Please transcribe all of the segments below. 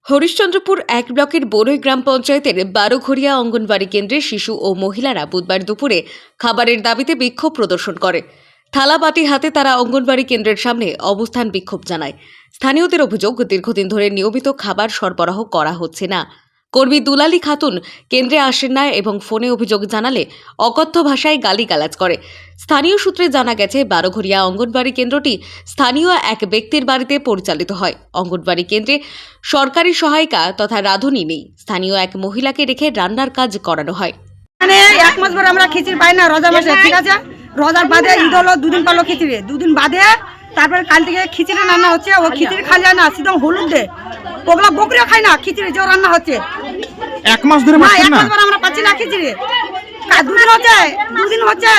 হরিশ্চন্দ্রপুর এক ব্লকের বড়ই গ্রাম পঞ্চায়েতের বারোঘরিয়া অঙ্গনবাড়ি কেন্দ্রে শিশু ও মহিলারা বুধবার দুপুরে খাবারের দাবিতে বিক্ষোভ প্রদর্শন করে। থালা বাটি হাতে তারা অঙ্গনবাড়ি কেন্দ্রের সামনে অবস্থান বিক্ষোভ জানায়। স্থানীয়দের অভিযোগ, দীর্ঘদিন ধরে নিয়মিত খাবার সরবরাহ করা হচ্ছে না। কর্মী দুলালী খাতুন কেন্দ্রে আসেন না এবং ফোনে অভিযোগ জানালে অকথ্য ভাষায় গালিগালাজ করে। স্থানীয় সূত্রে জানা গেছে, বারোঘরিয়া অঙ্গনবাড়ি কেন্দ্রটি স্থানীয় এক ব্যক্তির বাড়িতে পরিচালিত হয়। অঙ্গনবাড়ি কেন্দ্রে সরকারি সহায়িকা তথা রাঁধুনি নেই। স্থানীয় এক মহিলাকে রেখে রান্নার কাজ করানো হয়। মানে এক মাস ধরে আমরা খিচুড়ি পাই না, রোজা মাসে, ঠিক আছে। রোজার বাদে ঈদ হলো, দুদিন পারলো খিচুড়ি, দুদিন বাদে তারপরে কাল থেকে খিচুড়ি রান্না হচ্ছে। ও খিচুড়ি খাওয়া যায় না, সিধম হলুদ দে, ওগুলো বকরিও খায় না, খিচুড়ি যে রান্না হচ্ছে। এক মাস ধরে না, এক মাস ধরে আমরা পাচ্ছি না খিচুড়ি। দুদিন হচ্ছে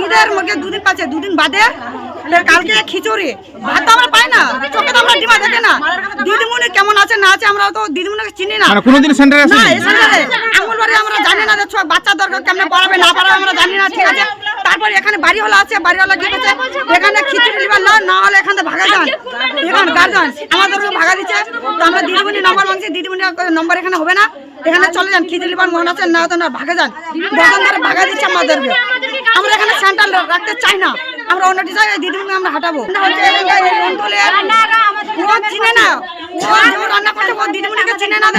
ঈদের মধ্যে, দুদিন পাচ্ছে, দুদিন বাদে কালকে খিচুড়ি। ভাত তো আমরা পাই না, চোখে তো আমরা ডিমা দেখে না। দিদিমণি কেমন আছে না আছে আমরা তো দিদিমণিকে চিনি না। কোনোদিন সেন্টারে না, এই সেন্টারে আঙ্গনবাড়ি আমরা জানি না যে বাচ্চা দরকার কেমনে পড়াবে না পড়াবে আমরা জানি না, ঠিক আছে। তারপরে এখানে বাড়িওয়ালা আছে, বাড়িওয়ালা কি করছে, এখানে খিচুড়ি লিবার না হলে এখান থেকে ভাগা যান। এখানে গার্জেন আমাদেরকে ভাগা দিচ্ছে। তো আমরা দিদিমণি নম্বর মানছি, দিদিমণি নম্বর এখানে হবে না, এখানে চলে যান। খিচুড়ি লিবার মন আছে না তো না, ভাগা যান। দোকান ধরে ভাগা দিচ্ছে আমাদেরকে। আমরা এখানে সেন্টার রাখতে চাই না, আমরা অন্য জায়গায় দিদিমণি আমরা হাঁটাবো।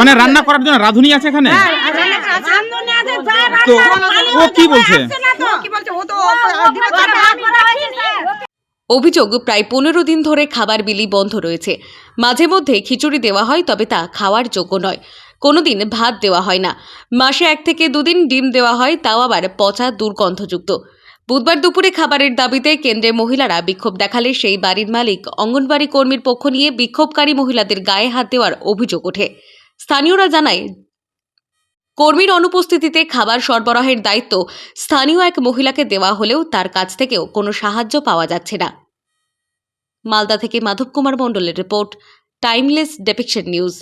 মানে রান্না করার জন্য রাঁধুনি আছে এখানে। তো ও কি বলছে? অভিযোগ, প্রায় 15 দিন ধরে খাবার বিলি বন্ধ রয়েছে। মাঝে মধ্যে খিচুড়ি দেওয়া হয়, তবে তা খাওয়ার যোগ্য নয়। কোনোদিন ভাত দেওয়া হয় না। মাসে 1 থেকে 2 দিন ডিম দেওয়া হয়, তাও আবার পচা, দুর্গন্ধযুক্ত। বুধবার দুপুরে খাবারের দাবিতে কেন্দ্রে মহিলারা বিক্ষোভ দেখালে সেই বাড়ির মালিক অঙ্গনবাড়ি কর্মীর পক্ষ নিয়ে বিক্ষোভকারী মহিলাদের গায়ে হাত দেওয়ার অভিযোগ ওঠে। স্থানীয়রা জানায়, কর্মীর অনুপস্থিতিতে খাবার সরবরাহের দায়িত্ব স্থানীয় এক মহিলাকে দেওয়া হলেও তার কাছ থেকেও কোনো সাহায্য পাওয়া যাচ্ছে না। মালদা থেকে মাধব কুমার মণ্ডলের রিপোর্ট, টাইমলেস ডেপিকশন নিউজ।